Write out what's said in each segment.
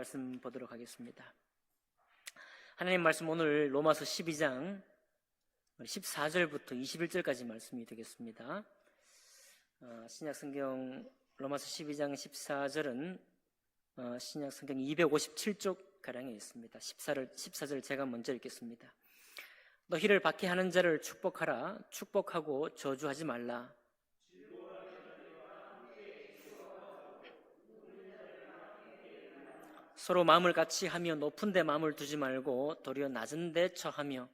말씀 보도록 하겠습니다. 하나님 말씀 오늘 로마서 12장 14절부터 21절까지 말씀이 되겠습니다. 신약성경 로마서 12장 14절은 신약성경 257쪽 가량에 있습니다. 14절 제가 먼저 읽겠습니다. 너희를 박해하는 자를 축복하라. 축복하고 저주하지 말라. 서로 마음을 같이 하며 높은 데 마음을 두지 말고 도리어 낮은 데 처하며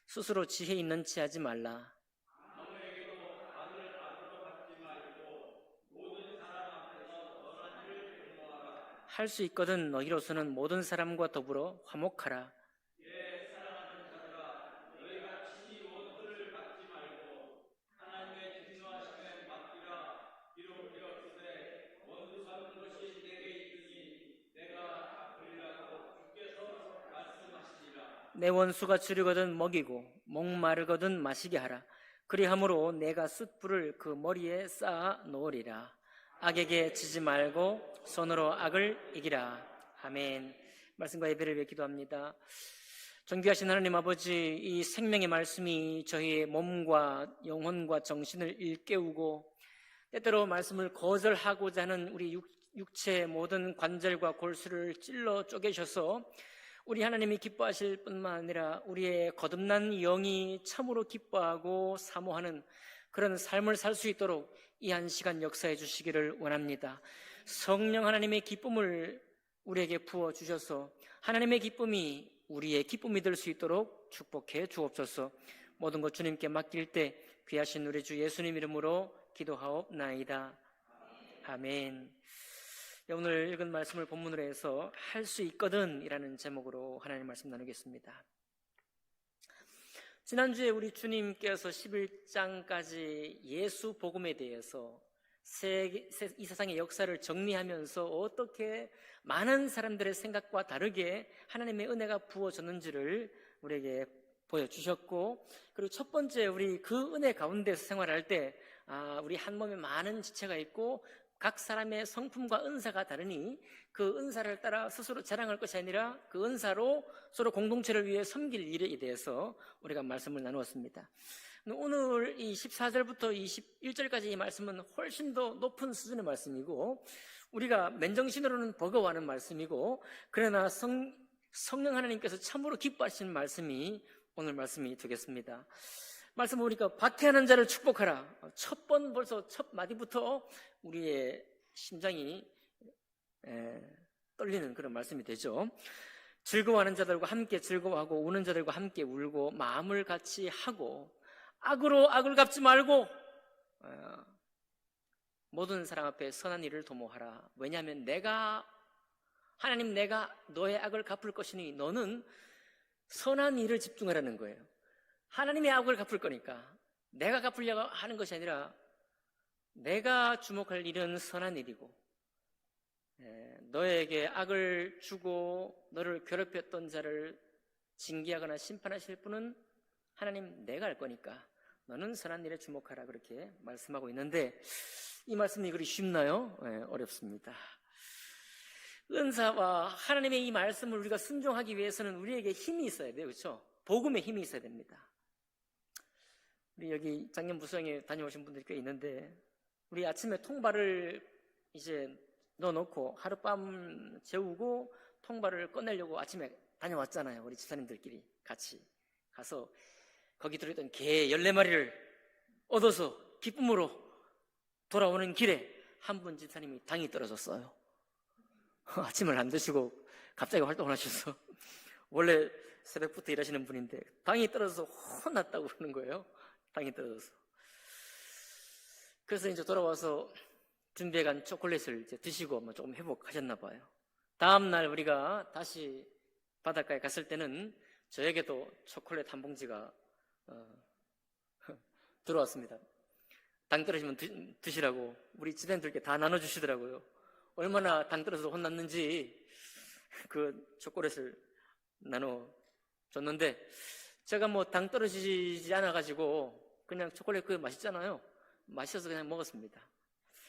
스스로 지혜 있는 체 하지 말라. 할 수 있거든 너희로서는 모든 사람과 더불어 화목하라. 내 원수가 주려거든 먹이고 목마르거든 마시게 하라. 그리함으로 내가 숯불을 그 머리에 쌓아 놓으리라. 악에게 지지 말고 손으로 악을 이기라. 아멘. 말씀과 예배를 위해 기도합니다. 존귀하신 하나님 아버지, 이 생명의 말씀이 저희의 몸과 영혼과 정신을 일깨우고 때때로 말씀을 거절하고자 하는 우리 육체의 모든 관절과 골수를 찔러 쪼개셔서 우리 하나님이 기뻐하실 뿐만 아니라 우리의 거듭난 영이 참으로 기뻐하고 사모하는 그런 삶을 살 수 있도록 이 한 시간 역사해 주시기를 원합니다. 성령 하나님의 기쁨을 우리에게 부어주셔서 하나님의 기쁨이 우리의 기쁨이 될 수 있도록 축복해 주옵소서. 모든 것 주님께 맡길 때 귀하신 우리 주 예수님 이름으로 기도하옵나이다. 아멘. 오늘 읽은 말씀을 본문으로 해서 할 수 있거든 이라는 제목으로 하나님 말씀 나누겠습니다. 지난주에 우리 주님께서 11장까지 예수 복음에 대해서 이 세상의 역사를 정리하면서 어떻게 많은 사람들의 생각과 다르게 하나님의 은혜가 부어졌는지를 우리에게 보여주셨고, 그리고 첫 번째 우리 그 은혜 가운데서 생활할 때 우리 한 몸에 많은 지체가 있고 각 사람의 성품과 은사가 다르니 그 은사를 따라 스스로 자랑할 것이 아니라 그 은사로 서로 공동체를 위해 섬길 일에 대해서 우리가 말씀을 나누었습니다. 오늘 이 14절부터 21절까지 이 말씀은 훨씬 더 높은 수준의 말씀이고 우리가 맨정신으로는 버거워하는 말씀이고, 그러나 성령 하나님께서 참으로 기뻐하시는 말씀이 오늘 말씀이 되겠습니다. 말씀 보니까 박해하는 자를 축복하라. 벌써 첫 마디부터 우리의 심장이 떨리는 그런 말씀이 되죠. 즐거워하는 자들과 함께 즐거워하고 우는 자들과 함께 울고 마음을 같이 하고 악으로 악을 갚지 말고 모든 사람 앞에 선한 일을 도모하라. 왜냐하면 하나님 내가 너의 악을 갚을 것이니 너는 선한 일을 집중하라는 거예요. 하나님의 악을 갚을 거니까 내가 갚으려고 하는 것이 아니라 내가 주목할 일은 선한 일이고, 너에게 악을 주고 너를 괴롭혔던 자를 징계하거나 심판하실 분은 하나님 내가 할 거니까 너는 선한 일에 주목하라, 그렇게 말씀하고 있는데 이 말씀이 그리 쉽나요? 어렵습니다. 은사와 하나님의 이 말씀을 우리가 순종하기 위해서는 우리에게 힘이 있어야 돼요. 그렇죠? 복음의 힘이 있어야 됩니다. 우리 여기 작년 부수장에 다녀오신 분들이 꽤 있는데 우리 아침에 통발을 이제 넣어놓고 하룻밤 재우고 통발을 꺼내려고 아침에 다녀왔잖아요. 우리 집사님들끼리 같이 가서 거기 들어있던 개 14마리를 얻어서 기쁨으로 돌아오는 길에 한 분 집사님이 당이 떨어졌어요. 아침을 안 드시고 갑자기 활동을 하셔서 원래 새벽부터 일하시는 분인데 당이 떨어져서 혼났다고 그러는 거예요. 당이 떨어져서. 그래서 이제 돌아와서 준비해간 초콜릿을 이제 드시고 조금 회복하셨나 봐요. 다음날 우리가 다시 바닷가에 갔을 때는 저에게도 초콜릿 한 봉지가 들어왔습니다. 당 떨어지면 드시라고 우리 집사님들께 다 나눠주시더라고요. 얼마나 당 떨어져서 혼났는지 그 초콜릿을 나눠줬는데 제가 당 떨어지지 않아가지고 그냥 초콜릿 그거 맛있잖아요. 맛있어서 그냥 먹었습니다.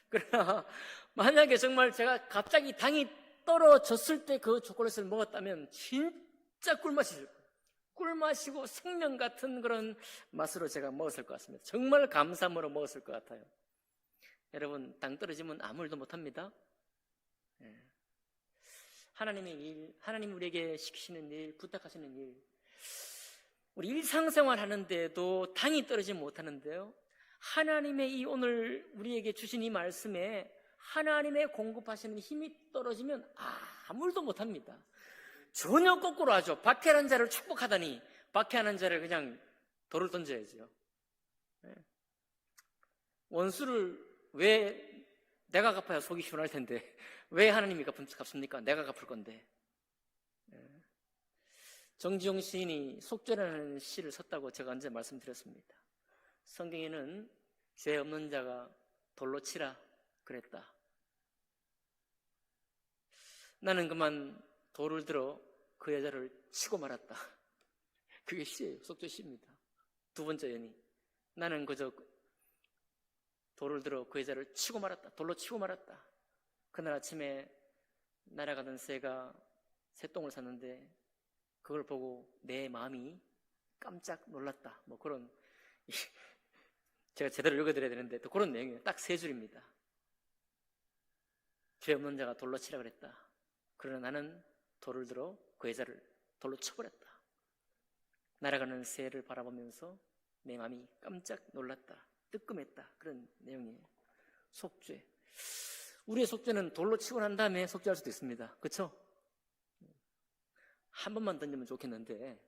그러나 만약에 정말 제가 갑자기 당이 떨어졌을 때 그 초콜릿을 먹었다면 진짜 꿀맛이죠. 꿀맛이고 생명 같은 그런 맛으로 제가 먹었을 것 같습니다. 정말 감사함으로 먹었을 것 같아요. 여러분, 당 떨어지면 아무 일도 못합니다. 하나님의 일, 하나님 우리에게 시키시는 일, 부탁하시는 일, 우리 일상생활 하는데도 당이 떨어지지 못하는데요, 하나님의 이 오늘 우리에게 주신 이 말씀에 하나님의 공급하시는 힘이 떨어지면 아무 일도 못합니다. 전혀 거꾸로 하죠. 박해하는 자를 축복하다니 박해하는 자를 그냥 돌을 던져야죠. 원수를 왜 내가 갚아야 속이 시원할 텐데 왜 하나님이 갚습니까? 내가 갚을 건데. 정지용 시인이 속죄라는 시를 썼다고 제가 언제 말씀드렸습니다. 성경에는 죄 없는 자가 돌로 치라 그랬다. 나는 그만 돌을 들어 그 여자를 치고 말았다. 그게 시예요. 속죄 시입니다. 두 번째 연이, 나는 그저 돌을 들어 그 여자를 치고 말았다. 돌로 치고 말았다. 그날 아침에 날아가던 새가 새똥을 샀는데 그걸 보고 내 마음이 깜짝 놀랐다. 뭐 그런, 제가 제대로 읽어드려야 되는데 또 그런 내용이에요. 딱 세 줄입니다. 죄 없는 자가 돌로 치라 그랬다. 그러나 나는 돌을 들어 그 여자를 돌로 쳐버렸다. 날아가는 새를 바라보면서 내 마음이 깜짝 놀랐다. 뜨끔했다. 그런 내용이에요. 속죄. 우리의 속죄는 돌로 치고 난 다음에 속죄할 수도 있습니다. 그렇죠? 한 번만 던지면 좋겠는데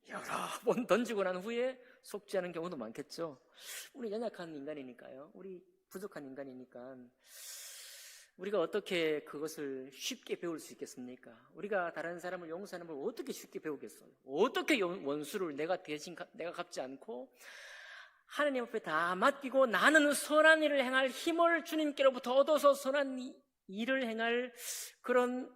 여러 번 던지고 난 후에 속죄하는 경우도 많겠죠. 우리 연약한 인간이니까요. 우리 부족한 인간이니까 우리가 어떻게 그것을 쉽게 배울 수 있겠습니까? 우리가 다른 사람을 용서하는 걸 어떻게 쉽게 배우겠어요? 어떻게 원수를 내가 갚지 않고 하나님 앞에 다 맡기고 나는 선한 일을 행할 힘을 주님께로부터 얻어서 선한 일을 행할 그런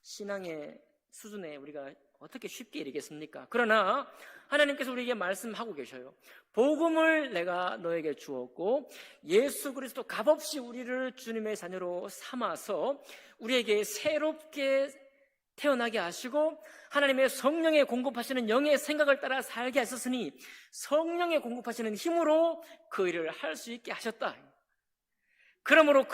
신앙의 수준에 우리가 어떻게 쉽게 이르겠습니까? 그러나 하나님께서 우리에게 말씀하고 계셔요. 복음을 내가 너에게 주었고 예수 그리스도 값없이 우리를 주님의 자녀로 삼아서 우리에게 새롭게 태어나게 하시고 하나님의 성령에 공급하시는 영의 생각을 따라 살게 하셨으니 성령에 공급하시는 힘으로 그 일을 할 수 있게 하셨다. 그러므로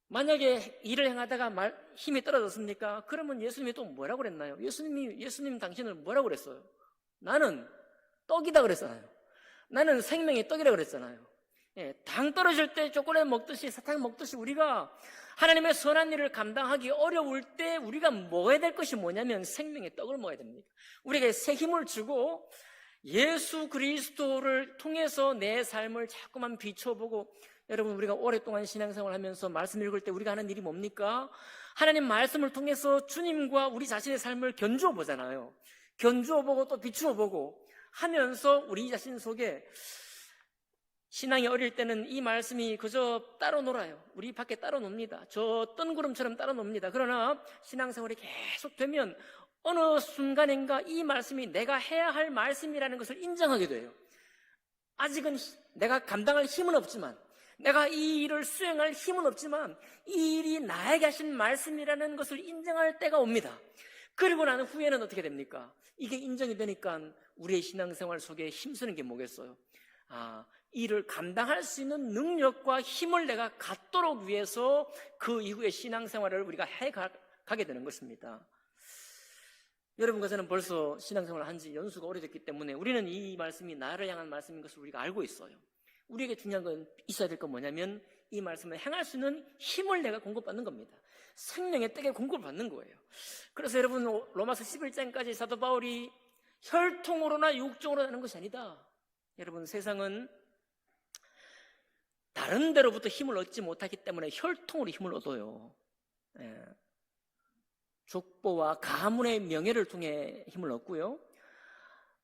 만약에 일을 행하다가 힘이 떨어졌습니까? 그러면 예수님이 또 뭐라고 그랬나요? 예수님 당신을 뭐라고 그랬어요? 나는 떡이다 그랬잖아요. 나는 생명의 떡이라 그랬잖아요. 당 떨어질 때 초콜릿 먹듯이 사탕 먹듯이 우리가 하나님의 선한 일을 감당하기 어려울 때 우리가 먹어야 될 것이 뭐냐면 생명의 떡을 먹어야 됩니다. 우리에게 새 힘을 주고 예수 그리스도를 통해서 내 삶을 자꾸만 비춰보고, 여러분 우리가 오랫동안 신앙생활을 하면서 말씀 읽을 때 우리가 하는 일이 뭡니까? 하나님 말씀을 통해서 주님과 우리 자신의 삶을 견주어 보잖아요. 견주어 보고 또 비추어 보고 하면서 우리 자신 속에, 신앙이 어릴 때는 이 말씀이 그저 따로 놀아요. 우리 밖에 따로 놉니다. 저 뜬구름처럼 따로 놉니다. 그러나 신앙생활이 계속 되면 어느 순간인가 이 말씀이 내가 해야 할 말씀이라는 것을 인정하게 돼요. 아직은 내가 감당할 힘은 없지만, 내가 이 일을 수행할 힘은 없지만 이 일이 나에게 하신 말씀이라는 것을 인정할 때가 옵니다. 그리고 난 후에는 어떻게 됩니까? 이게 인정이 되니까 우리의 신앙생활 속에 힘쓰는 게 뭐겠어요? 이 일을 감당할 수 있는 능력과 힘을 내가 갖도록 위해서 그 이후의 신앙생활을 우리가 해가게 되는 것입니다. 여러분과 저는 벌써 신앙생활을 한 지 연수가 오래됐기 때문에 우리는 이 말씀이 나를 향한 말씀인 것을 우리가 알고 있어요. 우리에게 중요한 건 있어야 될 건 뭐냐면 이 말씀을 행할 수 있는 힘을 내가 공급받는 겁니다. 생명의 떡에 공급을 받는 거예요. 그래서 여러분, 로마서 11장까지 사도 바울이 혈통으로나 육종으로 하는 것이 아니다. 여러분, 세상은 다른 데로부터 힘을 얻지 못하기 때문에 혈통으로 힘을 얻어요. 족보와 가문의 명예를 통해 힘을 얻고요,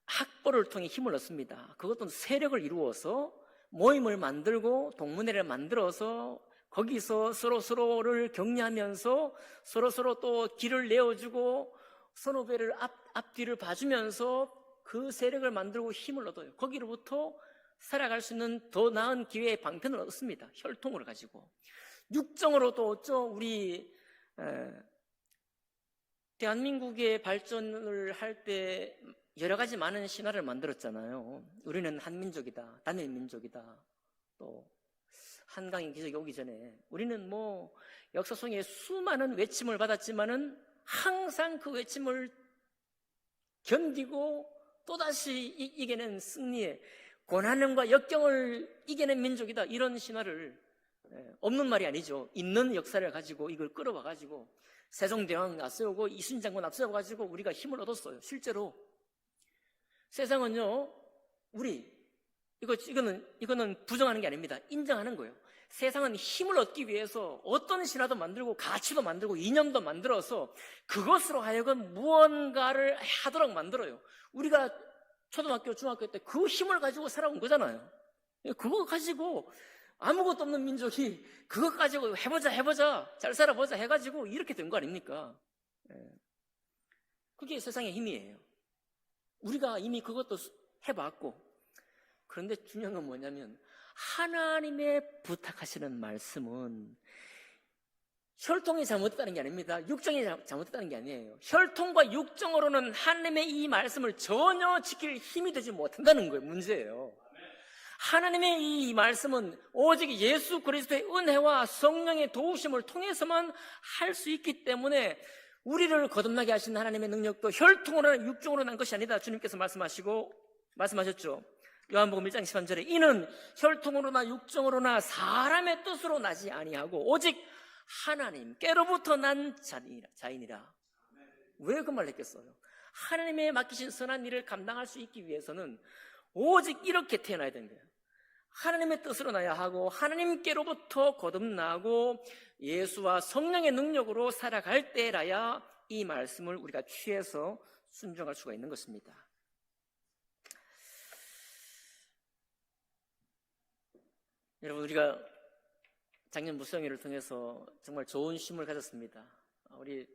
학벌을 통해 힘을 얻습니다. 그것도 세력을 이루어서 모임을 만들고 동문회를 만들어서 거기서 서로를 격려하면서 서로 또 길을 내어주고 선후배를 앞뒤를 봐주면서 그 세력을 만들고 힘을 얻어요. 거기로부터 살아갈 수 있는 더 나은 기회의 방편을 얻습니다. 혈통을 가지고. 육정으로 또 어쩌 우리 대한민국의 발전을 할 때 여러 가지 많은 신화를 만들었잖아요. 우리는 한민족이다, 단일민족이다, 또 한강의 기적이 오기 전에 우리는 뭐 역사 속에 수많은 외침을 받았지만은 항상 그 외침을 견디고 또다시 이겨낸 승리의 고난과 역경을 이겨낸 민족이다, 이런 신화를, 없는 말이 아니죠. 있는 역사를 가지고 이걸 끌어와 가지고 세종대왕 앞세우고 이순장군 앞세워 가지고 우리가 힘을 얻었어요. 실제로 세상은요, 이거는 부정하는 게 아닙니다. 인정하는 거예요. 세상은 힘을 얻기 위해서 어떤 신화도 만들고 가치도 만들고 이념도 만들어서 그것으로 하여금 무언가를 하도록 만들어요. 우리가 초등학교, 중학교 때 그 힘을 가지고 살아온 거잖아요. 그거 가지고 아무것도 없는 민족이 그거 가지고 해보자, 잘 살아보자 해가지고 이렇게 된 거 아닙니까? 그게 세상의 힘이에요. 우리가 이미 그것도 해봤고, 그런데 중요한 건 뭐냐면 하나님의 부탁하시는 말씀은 혈통이 잘못됐다는 게 아닙니다. 육정이 잘못됐다는 게 아니에요. 혈통과 육정으로는 하나님의 이 말씀을 전혀 지킬 힘이 되지 못한다는 거예요. 문제예요. 하나님의 이 말씀은 오직 예수 그리스도의 은혜와 성령의 도우심을 통해서만 할 수 있기 때문에 우리를 거듭나게 하신 하나님의 능력도 혈통으로나 육정으로 난 것이 아니다, 주님께서 말씀하셨죠. 요한복음 1장 13절에 이는 혈통으로나 육정으로나 사람의 뜻으로 나지 아니하고 오직 하나님께로부터 난 자이니라. 왜 그 말을 했겠어요? 하나님의 맡기신 선한 일을 감당할 수 있기 위해서는 오직 이렇게 태어나야 되는 거예요. 하나님의 뜻으로 나야 하고 하나님께로부터 거듭나고 예수와 성령의 능력으로 살아갈 때라야 이 말씀을 우리가 취해서 순종할 수가 있는 것입니다. 여러분, 우리가 작년 무성회를 통해서 정말 좋은 쉼을 가졌습니다. 우리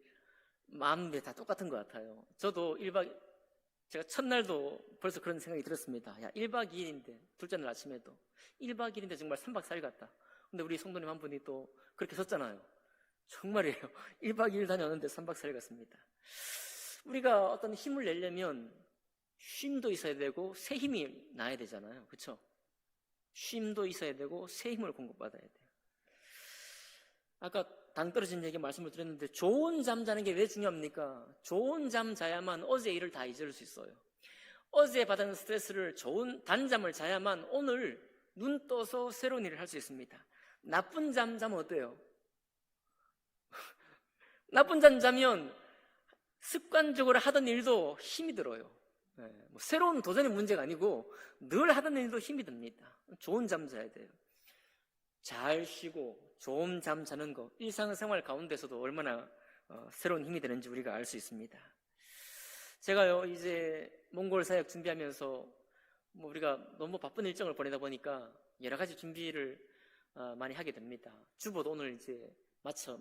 마음이 다 똑같은 것 같아요. 저도 제가 첫날도 벌써 그런 생각이 들었습니다. 1박 2일인데, 둘째 날 아침에도 1박 2일인데 정말 3박 4일 같다. 근데 우리 성도님 한 분이 또 그렇게 썼잖아요. 정말이에요. 1박 2일 다녀오는데 3박 4일 같습니다. 우리가 어떤 힘을 내려면 쉼도 있어야 되고 새 힘이 나야 되잖아요. 그렇죠? 쉼도 있어야 되고 새 힘을 공급받아야 돼요. 아까 당 떨어진 얘기 말씀을 드렸는데 좋은 잠 자는 게 왜 중요합니까? 좋은 잠 자야만 어제 일을 다 잊을 수 있어요. 어제 받은 스트레스를 좋은 단잠을 자야만 오늘 눈 떠서 새로운 일을 할 수 있습니다. 나쁜 잠 자면 어때요? 나쁜 잠 자면 습관적으로 하던 일도 힘이 들어요. 새로운 도전의 문제가 아니고 늘 하던 일도 힘이 듭니다. 좋은 잠 자야 돼요. 잘 쉬고 좋은 잠 자는 거, 일상생활 가운데서도 얼마나 새로운 힘이 되는지 우리가 알 수 있습니다. 제가요, 이제 몽골 사역 준비하면서 우리가 너무 바쁜 일정을 보내다 보니까 여러 가지 준비를 많이 하게 됩니다. 주보도 오늘 이제 맞춰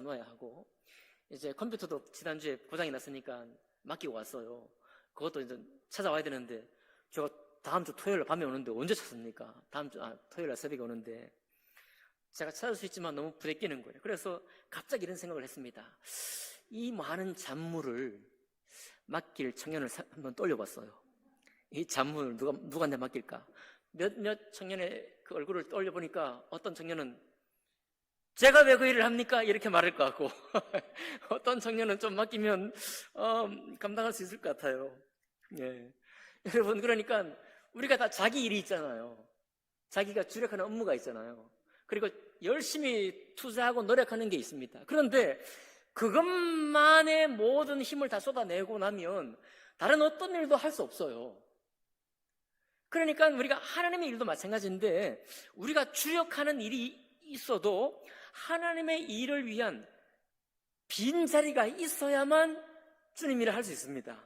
놓아야 하고, 이제 컴퓨터도 지난주에 고장이 났으니까 맡기고 왔어요. 그것도 이제 찾아와야 되는데, 제가 다음 주 토요일 밤에 오는데 언제 찾습니까? 토요일 날 새벽에 오는데 제가 찾을 수 있지만 너무 부대끼는 거예요. 그래서 갑자기 이런 생각을 했습니다. 이 많은 잡무를 맡길 청년을 한번 떠올려봤어요. 이 잡무를 누구한테 맡길까? 몇 청년의 그 얼굴을 떠올려보니까 어떤 청년은 제가 왜 그 일을 합니까? 이렇게 말할 것 같고 어떤 청년은 좀 맡기면 감당할 수 있을 것 같아요. 예. 여러분, 그러니까 우리가 다 자기 일이 있잖아요. 자기가 주력하는 업무가 있잖아요. 그리고 열심히 투자하고 노력하는 게 있습니다. 그런데 그것만의 모든 힘을 다 쏟아내고 나면 다른 어떤 일도 할 수 없어요. 그러니까 우리가 하나님의 일도 마찬가지인데 우리가 주력하는 일이 있어도 하나님의 일을 위한 빈자리가 있어야만 주님 일을 할 수 있습니다.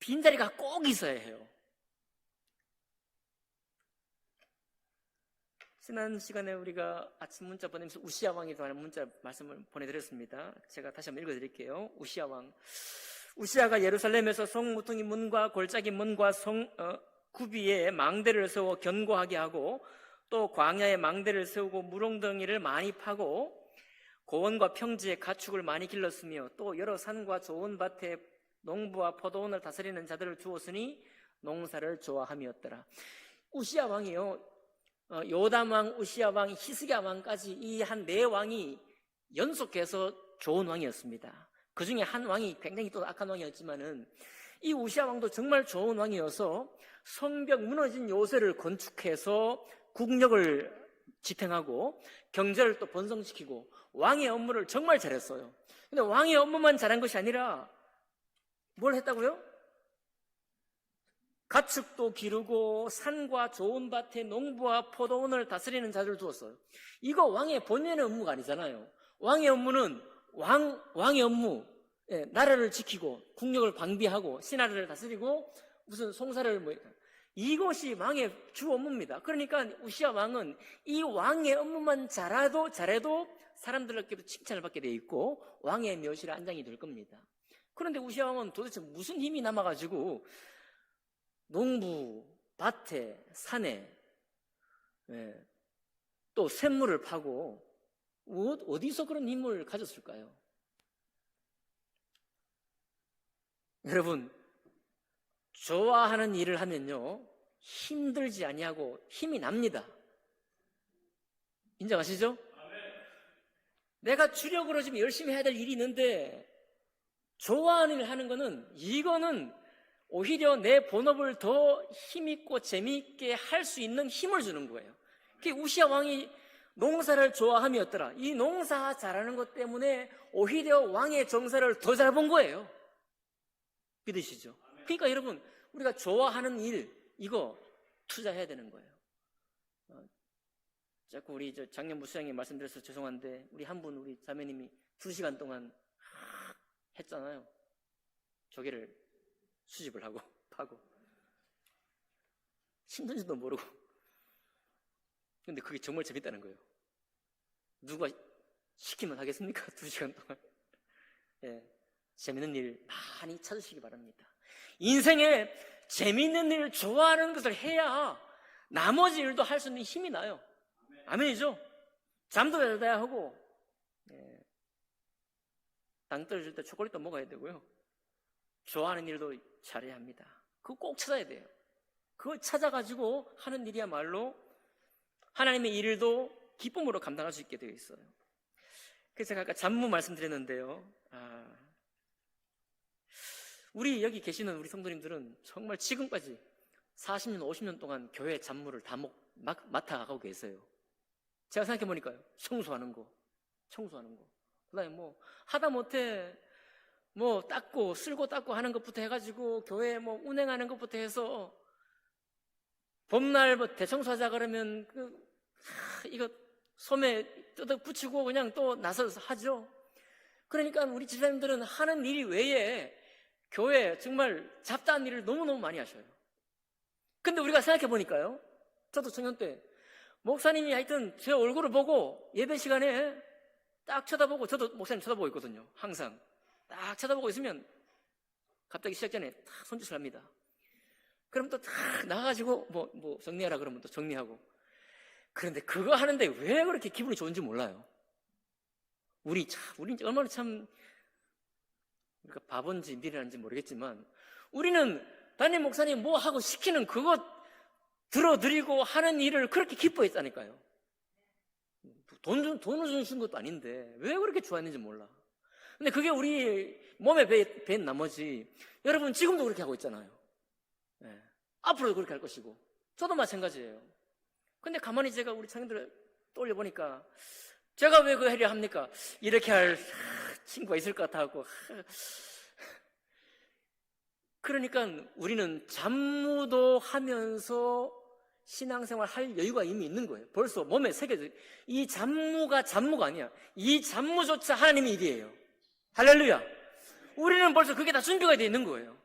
빈자리가 꼭 있어야 해요. 지난 시간에 우리가 아침 문자 보내면서 우시아 왕에 관한 문자 말씀을 보내드렸습니다. 제가 다시 한번 읽어드릴게요. 우시아 왕. 우시아가 예루살렘에서 성무퉁이 문과 골짜기 문과 구비에 망대를 세워 견고하게 하고 또 광야에 망대를 세우고 무롱덩이를 많이 파고 고원과 평지에 가축을 많이 길렀으며 또 여러 산과 좋은 밭에 농부와 포도원을 다스리는 자들을 주었으니 농사를 좋아함이었더라. 우시야 왕이요, 요담 왕, 우시야 왕, 히스기야 왕까지 이 한 네 왕이 연속해서 좋은 왕이었습니다. 그 중에 한 왕이 굉장히 또 악한 왕이었지만은 이 우시야 왕도 정말 좋은 왕이어서 성벽 무너진 요새를 건축해서 국력을 지탱하고 경제를 또 번성시키고 왕의 업무를 정말 잘했어요. 근데 왕의 업무만 잘한 것이 아니라 뭘 했다고요? 가축도 기르고 산과 좋은 밭에 농부와 포도원을 다스리는 자들을 두었어요. 이거 왕의 본연의 업무가 아니잖아요. 왕의 업무는 왕의 업무, 나라를 지키고 국력을 방비하고 신하를 다스리고 무슨 송사를 이것이 왕의 주 업무입니다. 그러니까 우시야 왕은 이 왕의 업무만 잘해도 사람들에게도 칭찬을 받게 돼 있고 왕의 묘실에 안장이 될 겁니다. 그런데 우시야 왕은 도대체 무슨 힘이 남아가지고 농부, 밭에, 산에 또 샘물을 파고 어디서 그런 힘을 가졌을까요? 여러분, 좋아하는 일을 하면요 힘들지 아니하고 힘이 납니다. 인정하시죠? 내가 주력으로 지금 열심히 해야 될 일이 있는데 좋아하는 일을 하는 거는 이거는 오히려 내 본업을 더 힘있고 재미있게 할 수 있는 힘을 주는 거예요. 그게 우시야 왕이 농사를 좋아함이었더라. 이 농사 잘하는 것 때문에 오히려 왕의 정사를 더 잘 본 거예요. 믿으시죠? 그러니까 여러분, 우리가 좋아하는 일 이거 투자해야 되는 거예요. 자꾸 우리 작년 무수장님 말씀드려서 죄송한데 우리 한 분 우리 자매님이 2시간 동안 했잖아요. 조개를 수집을 하고 파고 힘든지도 모르고. 근데 그게 정말 재밌다는 거예요. 누가 시키면 하겠습니까? 2시간 동안. 재밌는 일 많이 찾으시기 바랍니다. 인생에 재밌는 일을 좋아하는 것을 해야 나머지 일도 할 수 있는 힘이 나요. 아멘이죠? 잠도 잘 자야 하고 당 떨어질 때 초콜릿도 먹어야 되고요. 좋아하는 일도 잘해야 합니다. 그거 꼭 찾아야 돼요. 그걸 찾아가지고 하는 일이야말로 하나님의 일도 기쁨으로 감당할 수 있게 되어 있어요. 그래서 제가 아까 잡무 말씀드렸는데요. 우리 여기 계시는 우리 성도님들은 정말 지금까지 40년, 50년 동안 교회 잡무를 다 맡아가고 계세요. 제가 생각해보니까요. 청소하는 거. 그 다음에 하다못해 닦고, 쓸고 닦고 하는 것부터 해가지고, 교회 운행하는 것부터 해서, 봄날 대청소하자 그러면, 이거 소매 뜯어 붙이고 그냥 또 나서서 하죠. 그러니까 우리 집사님들은 하는 일 외에 교회 정말 잡다한 일을 너무너무 많이 하셔요. 근데 우리가 생각해보니까요. 저도 청년 때, 목사님이 하여튼 제 얼굴을 보고 예배 시간에 딱 쳐다보고, 저도 목사님 쳐다보고 있거든요. 항상. 딱 쳐다보고 있으면 갑자기 시작 전에 딱 손짓을 합니다. 그럼 또 딱 나가가지고 정리하라 그러면 또 정리하고. 그런데 그거 하는데 왜 그렇게 기분이 좋은지 몰라요. 우리 얼마나 참 우리가 바본지 미련한지 모르겠지만 우리는 담임 목사님 뭐 하고 시키는 그것 들어드리고 하는 일을 그렇게 기뻐했다니까요. 돈을 주신 것도 아닌데 왜 그렇게 좋아했는지 몰라. 근데 그게 우리 몸에 밴 나머지 여러분 지금도 그렇게 하고 있잖아요. 앞으로도 그렇게 할 것이고 저도 마찬가지예요. 근데 가만히 제가 우리 청년들을 떠올려보니까 제가 왜 그 해려 합니까? 이렇게 할 친구가 있을 것 같아갖고. 그러니까 우리는 잡무도 하면서 신앙생활 할 여유가 이미 있는 거예요. 벌써 몸에 새겨져. 이 잡무가 아니야. 이 잡무조차 하나님의 일이에요. 할렐루야. 우리는 벌써 그게 다 준비가 되어 있는 거예요.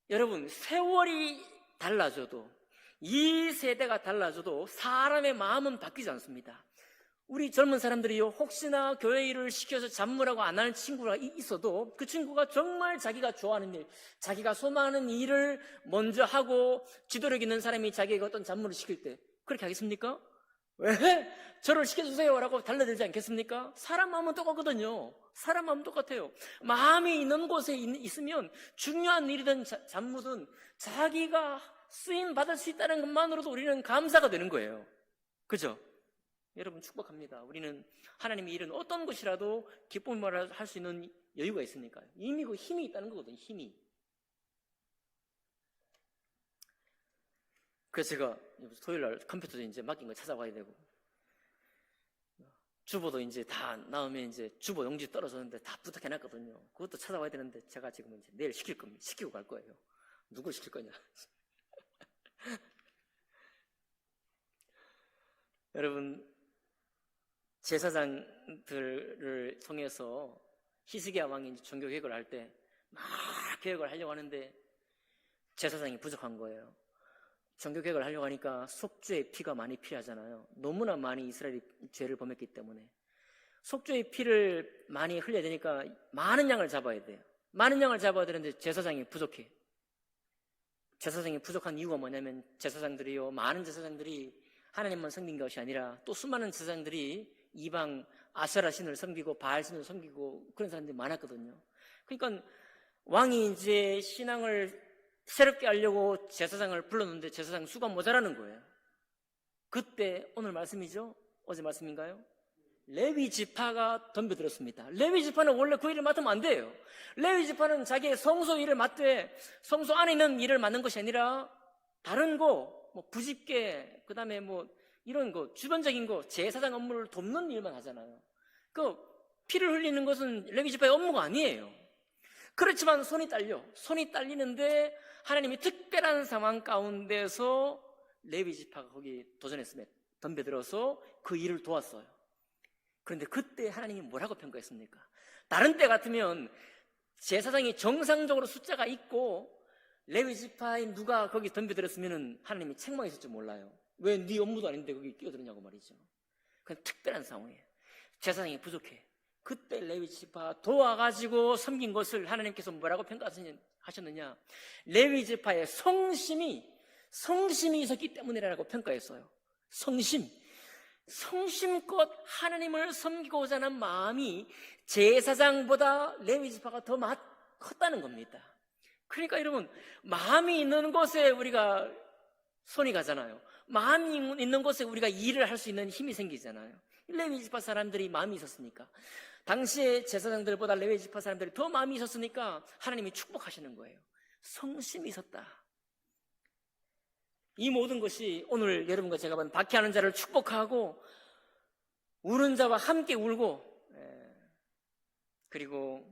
여러분, 세월이 달라져도 이 세대가 달라져도 사람의 마음은 바뀌지 않습니다. 우리 젊은 사람들이요, 혹시나 교회 일을 시켜서 잡무라고 안 하는 친구가 있어도 그 친구가 정말 자기가 좋아하는 일, 자기가 소망하는 일을 먼저 하고 지도력 있는 사람이 자기에게 어떤 잡무를 시킬 때 그렇게 하겠습니까? 왜? 저를 시켜주세요 라고 달려들지 않겠습니까? 사람 마음은 똑같거든요. 사람 마음은 똑같아요. 마음이 있는 곳에 있으면 중요한 일이든 잡무든 자기가 쓰임 받을 수 있다는 것만으로도 우리는 감사가 되는 거예요. 그죠? 여러분 축복합니다. 우리는 하나님이 이런 어떤 것이라도 기쁨을 할 수 있는 여유가 있으니까. 이미 그 힘이 있다는 거거든요. 힘이. 그래서 제가 토요일날 컴퓨터도 이제 맡긴 거 찾아와야 되고, 주보도 이제 다 나오면 이제 주보 용지 떨어졌는데 다 부탁해놨거든요. 그것도 찾아와야 되는데 제가 지금 이제 내일 시킬 겁니다. 시키고 갈 거예요. 누굴 시킬 거냐? 여러분, 제사장들을 통해서 히스기야 왕이 종교 개혁을 할 때 막 개혁을 하려고 하는데 제사장이 부족한 거예요. 종교 개혁을 하려고 하니까 속죄의 피가 많이 필요하잖아요. 너무나 많이 이스라엘이 죄를 범했기 때문에 속죄의 피를 많이 흘려야 되니까 많은 양을 잡아야 돼요. 많은 양을 잡아야 되는데 제사장이 부족해. 제사장이 부족한 이유가 뭐냐면 제사장들이요, 많은 제사장들이 하나님만 섬긴 것이 아니라 또 수많은 제사장들이 이방 아세라 신을 섬기고 바알 신을 섬기고 그런 사람들이 많았거든요. 그러니까 왕이 이제 신앙을 새롭게 하려고 제사장을 불렀는데 제사장 수가 모자라는 거예요. 그때 오늘 말씀이죠? 어제 말씀인가요? 레위 지파가 덤벼들었습니다. 레위 지파는 원래 그 일을 맡으면 안 돼요. 레위 지파는 자기의 성소 일을 맡되 성소 안에 있는 일을 맡는 것이 아니라 다른 거, 뭐 부집게, 그 다음에 뭐 이런 거, 주변적인 거, 제사장 업무를 돕는 일만 하잖아요. 그 피를 흘리는 것은 레위 지파의 업무가 아니에요. 그렇지만 손이 딸리는데 하나님이 특별한 상황 가운데서 레위 지파가 거기 도전했으면 덤벼들어서 그 일을 도왔어요. 그런데 그때 하나님이 뭐라고 평가했습니까? 다른 때 같으면 제사장이 정상적으로 숫자가 있고 레위 지파인 누가 거기 덤벼들었으면 하나님이 책망했을지 몰라요. 왜 네 업무도 아닌데 거기 끼어들었냐고 말이죠. 그건 특별한 상황이에요. 제사장이 부족해. 그때 레위 지파 도와가지고 섬긴 것을 하나님께서 뭐라고 평가하셨느냐? 레위 지파의 성심이 있었기 때문이라고 평가했어요. 성심껏 하나님을 섬기고자 하는 마음이 제사장보다 레위 지파가 더 컸다는 겁니다. 그러니까 여러분, 마음이 있는 곳에 우리가 손이 가잖아요. 마음이 있는 곳에 우리가 일을 할 수 있는 힘이 생기잖아요. 레위 지파 사람들이 마음이 있었으니까, 당시에 제사장들보다 레위 지파 사람들이 더 마음이 있었으니까 하나님이 축복하시는 거예요. 성심이 있었다. 이 모든 것이 오늘 여러분과 제가 본 박해하는 자를 축복하고 우는 자와 함께 울고, 그리고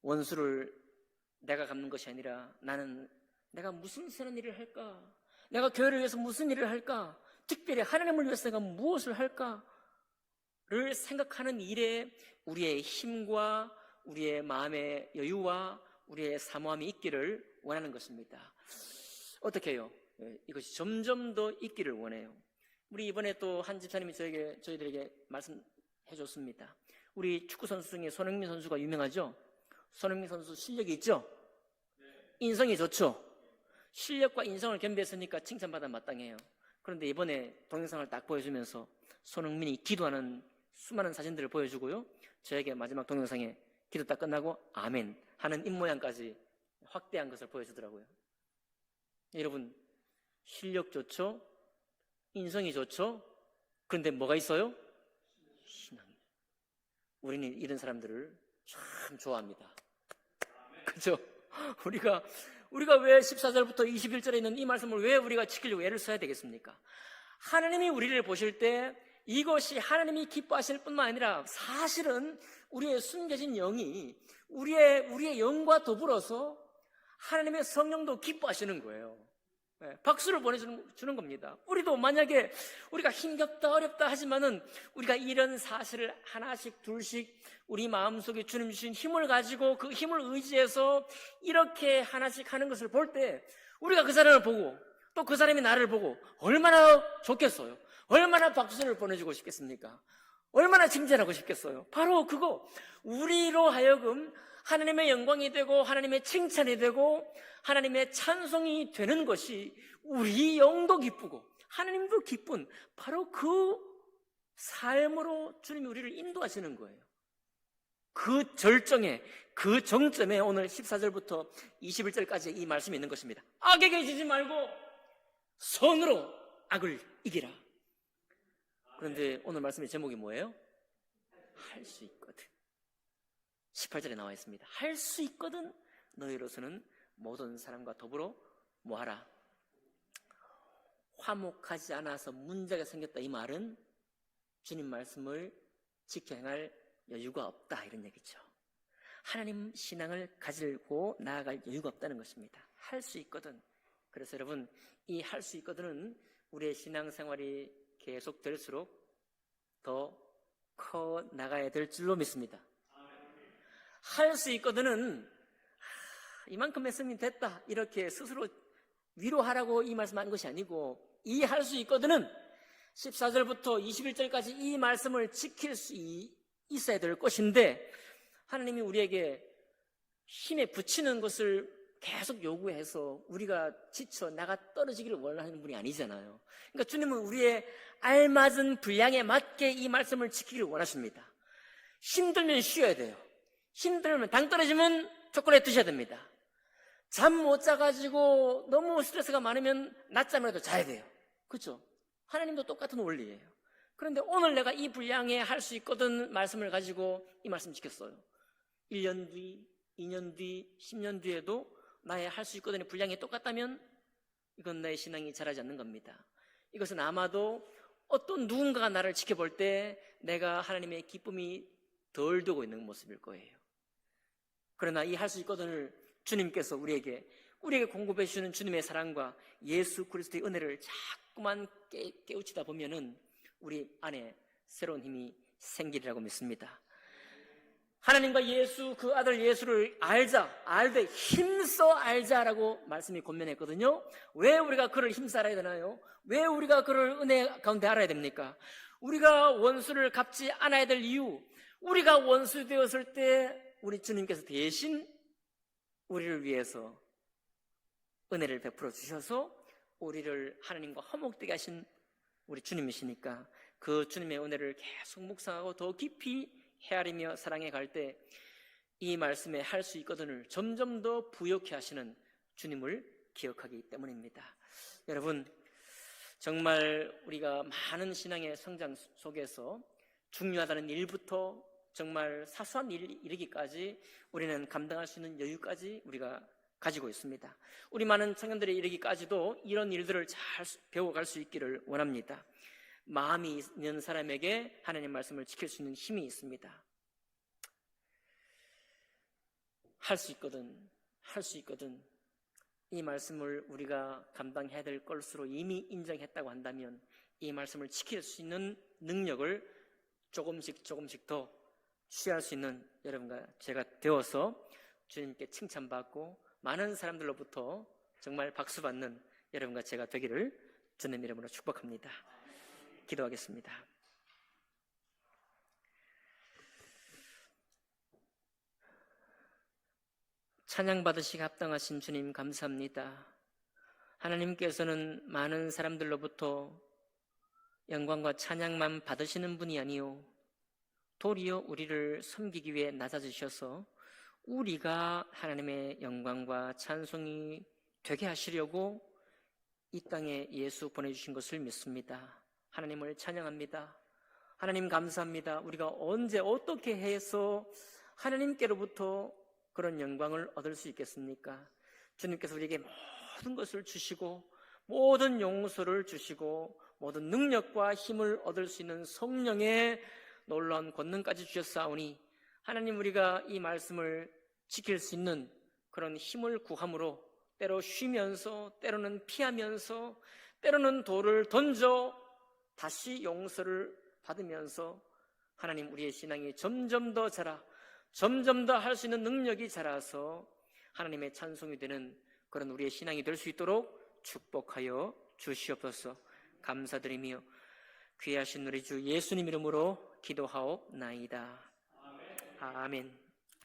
원수를 내가 갚는 것이 아니라 나는 내가 무슨 선한 일을 할까? 내가 교회를 위해서 무슨 일을 할까? 특별히 하나님을 위해서 내가 무엇을 할까를 생각하는 일에 우리의 힘과 우리의 마음의 여유와 우리의 사모함이 있기를 원하는 것입니다. 어떻게 해요? 이것이 점점 더 있기를 원해요. 우리 이번에 또 한 집사님이 저희들에게 말씀해 줬습니다. 우리 축구 선수 중에 손흥민 선수가 유명하죠? 손흥민 선수 실력이 있죠? 인성이 좋죠? 실력과 인성을 겸비했으니까 칭찬받아 마땅해요. 그런데 이번에 동영상을 딱 보여주면서 손흥민이 기도하는 수많은 사진들을 보여주고요, 저에게 마지막 동영상에 기도 딱 끝나고 아멘 하는 입모양까지 확대한 것을 보여주더라고요. 여러분, 실력 좋죠? 인성이 좋죠? 그런데 뭐가 있어요? 신앙이. 우리는 이런 사람들을 참 좋아합니다. 그죠? 우리가 왜 14절부터 21절에 있는 이 말씀을 왜 우리가 지키려고 애를 써야 되겠습니까? 하나님이 우리를 보실 때 이것이 하나님이 기뻐하실 뿐만 아니라 사실은 우리의 숨겨진 영이 우리의 영과 더불어서 하나님의 성령도 기뻐하시는 거예요. 박수를 보내주는 겁니다. 우리도 만약에 우리가 힘겹다 어렵다 하지만은 우리가 이런 사실을 하나씩 둘씩 우리 마음속에 주님 주신 힘을 가지고 그 힘을 의지해서 이렇게 하나씩 하는 것을 볼 때 우리가 그 사람을 보고 또 그 사람이 나를 보고 얼마나 좋겠어요. 얼마나 박수를 보내주고 싶겠습니까? 얼마나 칭찬하고 싶겠어요. 바로 그거, 우리로 하여금 하나님의 영광이 되고 하나님의 칭찬이 되고 하나님의 찬송이 되는 것이 우리 영도 기쁘고 하나님도 기쁜 바로 그 삶으로 주님이 우리를 인도하시는 거예요. 그 절정에, 그 정점에 오늘 14절부터 21절까지 이 말씀이 있는 것입니다. 악에게 지지 말고 선으로 악을 이기라. 그런데 오늘 말씀의 제목이 뭐예요? 할 수 있거든. 18절에 나와 있습니다. 할 수 있거든 너희로서는 모든 사람과 더불어 뭐하라? 화목하지 않아서 문제가 생겼다. 이 말은 주님 말씀을 지켜 행할 여유가 없다 이런 얘기죠. 하나님 신앙을 가지고 나아갈 여유가 없다는 것입니다. 할 수 있거든. 그래서 여러분, 이 할 수 있거든은 우리의 신앙생활이 계속 될수록 더 커 나가야 될 줄로 믿습니다. 할 수 있거든은 이만큼 했으면 됐다 이렇게 스스로 위로하라고 이 말씀하는 것이 아니고, 이 할 수 있거든은 14절부터 21절까지 이 말씀을 지킬 수 있어야 될 것인데, 하나님이 우리에게 힘에 붙이는 것을 계속 요구해서 우리가 지쳐 나가 떨어지기를 원하는 분이 아니잖아요. 그러니까 주님은 우리의 알맞은 분량에 맞게 이 말씀을 지키기를 원하십니다. 힘들면 쉬어야 돼요. 힘들면 당 떨어지면 초콜릿 드셔야 됩니다. 잠 못 자가지고 너무 스트레스가 많으면 낮잠이라도 자야 돼요. 그렇죠? 하나님도 똑같은 원리예요. 그런데 오늘 내가 이 분량에 할 수 있거든 말씀을 가지고 이 말씀 지켰어요. 1년 뒤, 2년 뒤, 10년 뒤에도 나의 할 수 있거든의 분량이 똑같다면 이건 나의 신앙이 자라지 않는 겁니다. 이것은 아마도 어떤 누군가가 나를 지켜볼 때 내가 하나님의 기쁨이 덜 되고 있는 모습일 거예요. 그러나 이 할 수 있거든을 주님께서 우리에게 공급해 주시는 주님의 사랑과 예수 그리스도의 은혜를 자꾸만 깨우치다 보면은 우리 안에 새로운 힘이 생기리라고 믿습니다. 하나님과 예수, 그 아들 예수를 알되 힘써 알자라고 말씀이 권면했거든요. 왜 우리가 그를 힘써 알아야 되나요? 왜 우리가 그를 은혜 가운데 알아야 됩니까? 우리가 원수를 갚지 않아야 될 이유, 우리가 원수 되었을 때 우리 주님께서 대신 우리를 위해서 은혜를 베풀어 주셔서 우리를 하나님과 화목되게 하신 우리 주님이시니까 그 주님의 은혜를 계속 묵상하고 더 깊이 헤아리며 사랑해 갈 때 이 말씀에 할 수 있거든을 점점 더 부욕해 하시는 주님을 기억하기 때문입니다. 여러분, 정말 우리가 많은 신앙의 성장 속에서 중요하다는 일부터 정말 사소한 일 이르기까지 우리는 감당할 수 있는 여유까지 우리가 가지고 있습니다. 우리 많은 청년들이 이르기까지도 이런 일들을 잘 배워갈 수 있기를 원합니다. 마음이 있는 사람에게 하나님 말씀을 지킬 수 있는 힘이 있습니다. 할 수 있거든 이 말씀을 우리가 감당해야 될 것으로 이미 인정했다고 한다면 이 말씀을 지킬 수 있는 능력을 조금씩 더 취할 수 있는 여러분과 제가 되어서 주님께 칭찬받고 많은 사람들로부터 정말 박수받는 여러분과 제가 되기를 주님 이름으로 축복합니다. 기도하겠습니다. 찬양받으시기 합당하신 주님 감사합니다. 하나님께서는 많은 사람들로부터 영광과 찬양만 받으시는 분이 아니요 도리어 우리를 섬기기 위해 낮아지셔서 우리가 하나님의 영광과 찬송이 되게 하시려고 이 땅에 예수 보내주신 것을 믿습니다. 하나님을 찬양합니다. 하나님 감사합니다. 우리가 언제 어떻게 해서 하나님께로부터 그런 영광을 얻을 수 있겠습니까? 주님께서 우리에게 모든 것을 주시고 모든 용서를 주시고 모든 능력과 힘을 얻을 수 있는 성령의 놀라운 권능까지 주셨사오니 하나님, 우리가 이 말씀을 지킬 수 있는 그런 힘을 구함으로 때로 쉬면서 때로는 피하면서 때로는 돌을 던져 다시 용서를 받으면서 하나님, 우리의 신앙이 점점 더 자라 점점 더 할 수 있는 능력이 자라서 하나님의 찬송이 되는 그런 우리의 신앙이 될 수 있도록 축복하여 주시옵소서. 감사드리며 귀하신 우리 주 예수님 이름으로 기도하옵나이다. 아멘.